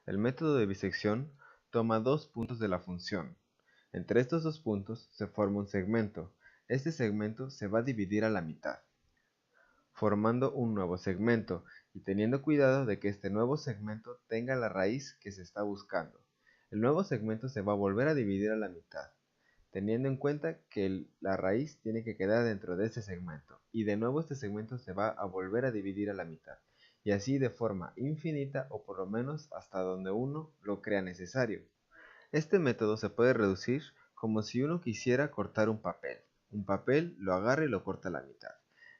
El método de bisección toma dos puntos de la función. Entre estos dos puntos se forma un segmento. Este segmento se va a dividir a la mitad, formando un nuevo segmento y teniendo cuidado de que este nuevo segmento tenga la raíz que se está buscando. El nuevo segmento se va a volver a dividir a la mitad, teniendo en cuenta que la raíz tiene que quedar dentro de ese segmento, y de nuevo este segmento se va a volver a dividir a la mitad, y así de forma infinita o por lo menos hasta donde uno lo crea necesario. Este método se puede reducir como si uno quisiera cortar un papel. Un papel lo agarra y lo corta a la mitad.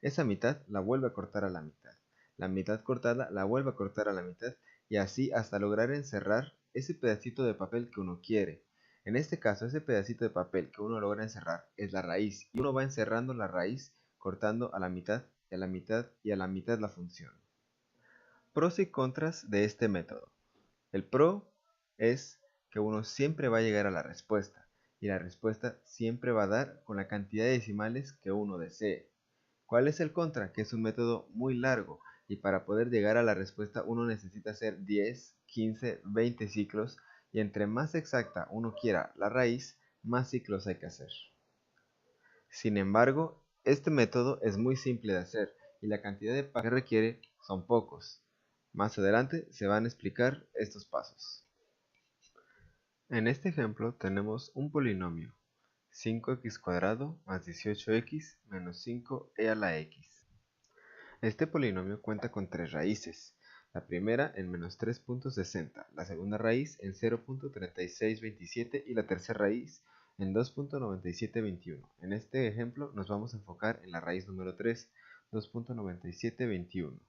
Esa mitad la vuelve a cortar a la mitad. La mitad cortada la vuelve a cortar a la mitad y así hasta lograr encerrar ese pedacito de papel que uno quiere. En este caso, ese pedacito de papel que uno logra encerrar es la raíz y uno va encerrando la raíz cortando a la mitad y a la mitad y a la mitad la función. Pros y contras de este método. El pro es que uno siempre va a llegar a la respuesta y la respuesta siempre va a dar con la cantidad de decimales que uno desee. ¿Cuál es el contra? Que es un método muy largo y para poder llegar a la respuesta uno necesita hacer 10, 15, 20 ciclos y entre más exacta uno quiera la raíz, más ciclos hay que hacer. Sin embargo, este método es muy simple de hacer y la cantidad de pasos que requiere son pocos. Más adelante se van a explicar estos pasos. En este ejemplo tenemos un polinomio 5x² más 18x menos 5e a la x. Este polinomio cuenta con tres raíces, la primera en menos 3.60, la segunda raíz en 0.3627 y la tercera raíz en 2.9721. En este ejemplo nos vamos a enfocar en la raíz número 3, 2.9721.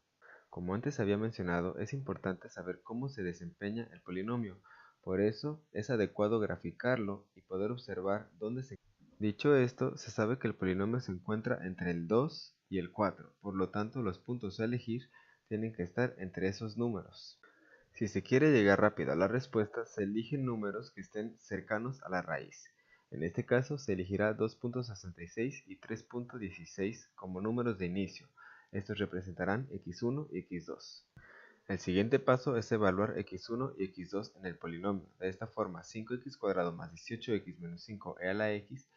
Como antes había mencionado, es importante saber cómo se desempeña el polinomio, por eso es adecuado graficarlo y poder observar dónde se encuentra. Dicho esto, se sabe que el polinomio se encuentra entre el 2 y el 4, por lo tanto los puntos a elegir tienen que estar entre esos números. Si se quiere llegar rápido a la respuesta, se eligen números que estén cercanos a la raíz. En este caso se elegirá 2.66 y 3.16 como números de inicio. Estos representarán x1 y x2. El siguiente paso es evaluar x1 y x2 en el polinomio. De esta forma, 5x² más 18x menos 5e a la x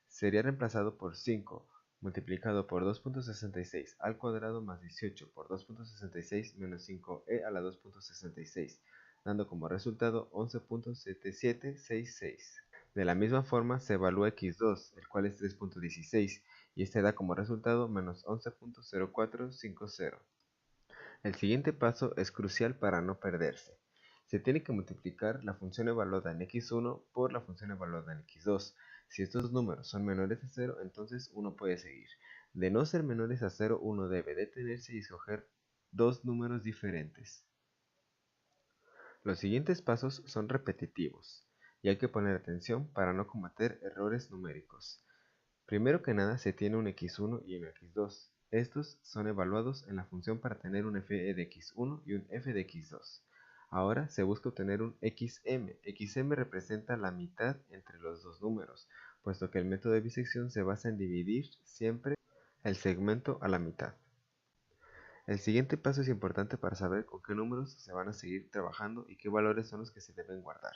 sería reemplazado por 5 multiplicado por 2.66 al cuadrado más 18 por 2.66 menos 5e a la 2.66, dando como resultado 11.7766. De la misma forma se evalúa x2, el cual es 3.16, y este da como resultado menos 11.0450. El siguiente paso es crucial para no perderse. Se tiene que multiplicar la función evaluada en x1 por la función evaluada en x2. Si estos dos números son menores a 0, entonces uno puede seguir. De no ser menores a 0, uno debe detenerse y escoger dos números diferentes. Los siguientes pasos son repetitivos y hay que poner atención para no cometer errores numéricos. Primero que nada se tiene un x1 y un x2. Estos son evaluados en la función para tener un f de x1 y un f de x2. Ahora se busca obtener un xm. Xm representa la mitad entre los dos números, puesto que el método de bisección se basa en dividir siempre el segmento a la mitad. El siguiente paso es importante para saber con qué números se van a seguir trabajando y qué valores son los que se deben guardar.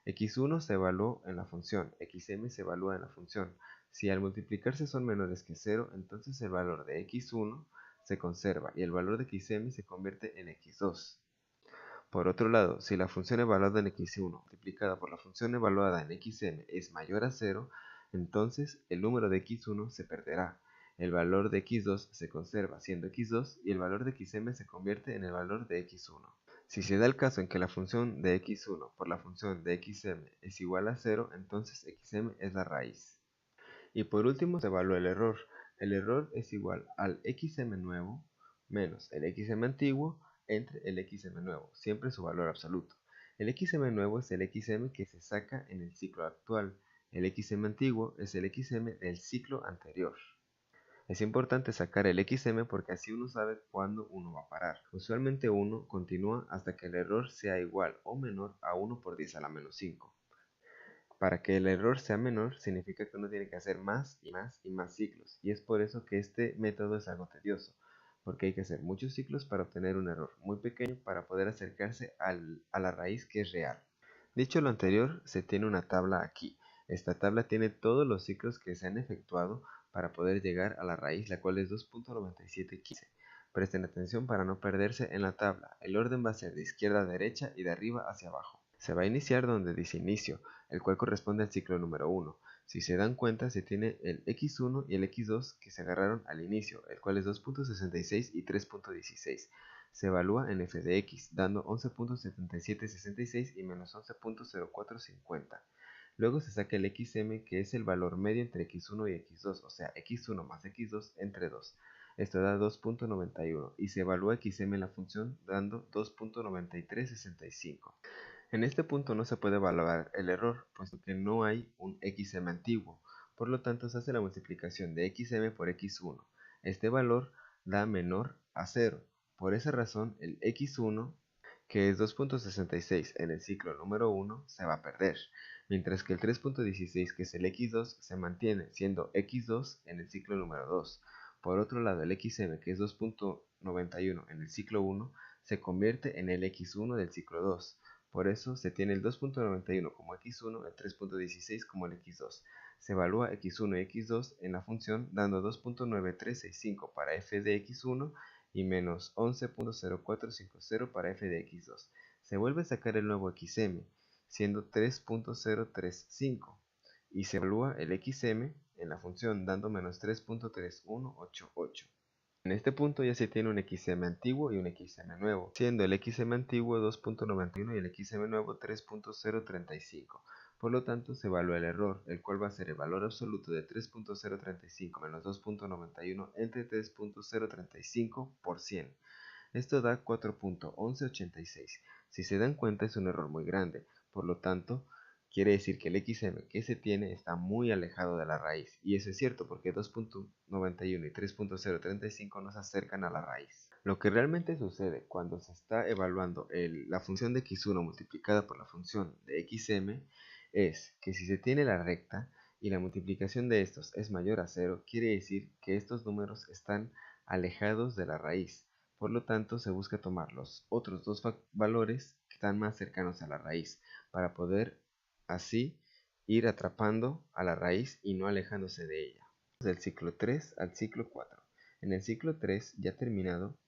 x1 se evaluó en la función, xm se evalúa en la función. Si al multiplicarse son menores que 0, entonces el valor de x1 se conserva y el valor de xm se convierte en x2. Por otro lado, si la función evaluada en x1 multiplicada por la función evaluada en xm es mayor a 0, entonces el número de x1 se perderá. El valor de x2 se conserva siendo x2 y el valor de xm se convierte en el valor de x1. Si se da el caso en que la función de x1 por la función de xm es igual a 0, entonces xm es la raíz. Y por último se evalúa el error. El error es igual al xm nuevo menos el xm antiguo entre el xm nuevo, siempre su valor absoluto. El xm nuevo es el xm que se saca en el ciclo actual. El xm antiguo es el xm del ciclo anterior. Es importante sacar el xm porque así uno sabe cuándo uno va a parar. Usualmente uno continúa hasta que el error sea igual o menor a 1 por 10 a la menos 5. Para que el error sea menor significa que uno tiene que hacer más y más y más ciclos, y es por eso que este método es algo tedioso, porque hay que hacer muchos ciclos para obtener un error muy pequeño para poder acercarse a la raíz que es real. Dicho lo anterior, se tiene una tabla aquí. Esta tabla tiene todos los ciclos que se han efectuado para poder llegar a la raíz, la cual es 2.9715. Presten atención para no perderse en la tabla. El orden va a ser de izquierda a derecha y de arriba hacia abajo. Se va a iniciar donde dice inicio, el cual corresponde al ciclo número 1. Si se dan cuenta, se tiene el x1 y el x2 que se agarraron al inicio, el cual es 2.66 y 3.16. Se evalúa en f de x, dando 11.7766 y menos 11.0450. Luego se saca el xm, que es el valor medio entre x1 y x2, o sea, x1 más x2 entre 2. Esto da 2.91 y se evalúa xm en la función dando 2.9365. En este punto no se puede evaluar el error, puesto que no hay un xm antiguo. Por lo tanto, se hace la multiplicación de xm por x1. Este valor da menor a 0. Por esa razón, el x1, que es 2.66 en el ciclo número 1, se va a perder, mientras que el 3.16, que es el x2, se mantiene siendo x2 en el ciclo número 2. Por otro lado, el xm, que es 2.91 en el ciclo 1, se convierte en el x1 del ciclo 2. Por eso se tiene el 2.91 como x1, el 3.16 como el x2. Se evalúa x1 y x2 en la función dando 2.9365 para f de x1 y menos 11.0450 para f de x2. Se vuelve a sacar el nuevo xm, siendo 3.035, y se evalúa el xm en la función dando menos 3.3188. En este punto ya se tiene un xm antiguo y un xm nuevo, siendo el xm antiguo 2.91 y el xm nuevo 3.035. Por lo tanto, se evalúa el error, el cual va a ser el valor absoluto de 3.035 menos 2.91 entre 3.035 por 100. Esto da 4.1186. Si se dan cuenta, es un error muy grande. Por lo tanto, quiere decir que el xm que se tiene está muy alejado de la raíz. Y eso es cierto porque 2.91 y 3.035 nos acercan a la raíz. Lo que realmente sucede cuando se está evaluando la función de x1 multiplicada por la función de xm es que si se tiene la recta y la multiplicación de estos es mayor a 0, quiere decir que estos números están alejados de la raíz. Por lo tanto, se busca tomar los otros dos valores que están más cercanos a la raíz para poder así ir atrapando a la raíz y no alejándose de ella. Del ciclo 3 al ciclo 4. En el ciclo 3 ya terminado,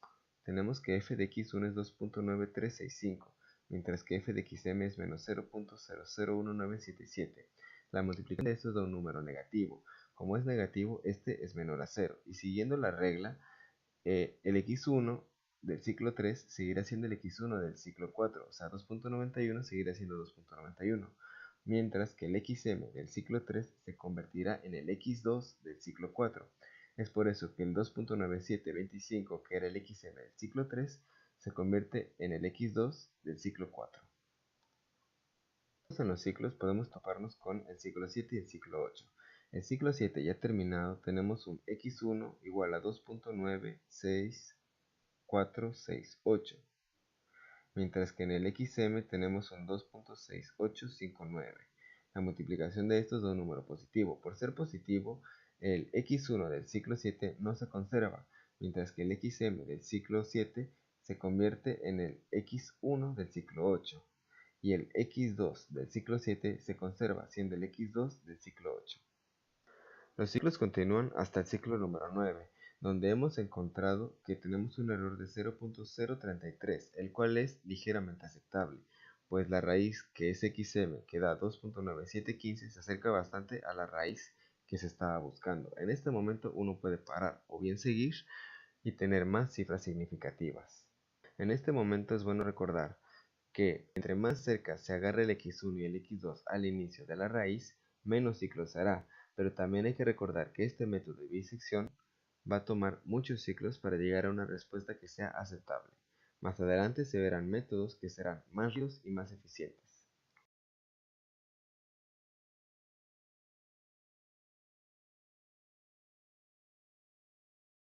tenemos que f de x1 es 2.9365, mientras que f de xm es menos 0.001977. La multiplicación de estos da un número negativo. Como es negativo, este es menor a 0. Y siguiendo la regla, el x1 del ciclo 3 seguirá siendo el x1 del ciclo 4, o sea 2.91 seguirá siendo 2.91, mientras que el xm del ciclo 3 se convertirá en el x2 del ciclo 4. Es por eso que el 2.9725, que era el xm del ciclo 3, se convierte en el x2 del ciclo 4. En los ciclos podemos toparnos con el ciclo 7 y el ciclo 8. El ciclo 7 ya terminado, tenemos un x1 igual a 2.96468, mientras que en el xm tenemos un 2.6859. La multiplicación de estos da un número positivo. Por ser positivo, el x1 del ciclo 7 no se conserva, mientras que el xm del ciclo 7 se convierte en el x1 del ciclo 8. Y el x2 del ciclo 7 se conserva, siendo el x2 del ciclo 8. Los ciclos continúan hasta el ciclo número 9, donde hemos encontrado que tenemos un error de 0.033, el cual es ligeramente aceptable, pues la raíz que es xm, que da 2.9715, se acerca bastante a la raíz que se estaba buscando. En este momento uno puede parar o bien seguir y tener más cifras significativas. En este momento es bueno recordar que entre más cerca se agarre el x1 y el x2 al inicio de la raíz, menos ciclos hará, pero también hay que recordar que este método de bisección va a tomar muchos ciclos para llegar a una respuesta que sea aceptable. Más adelante se verán métodos que serán más rápidos y más eficientes.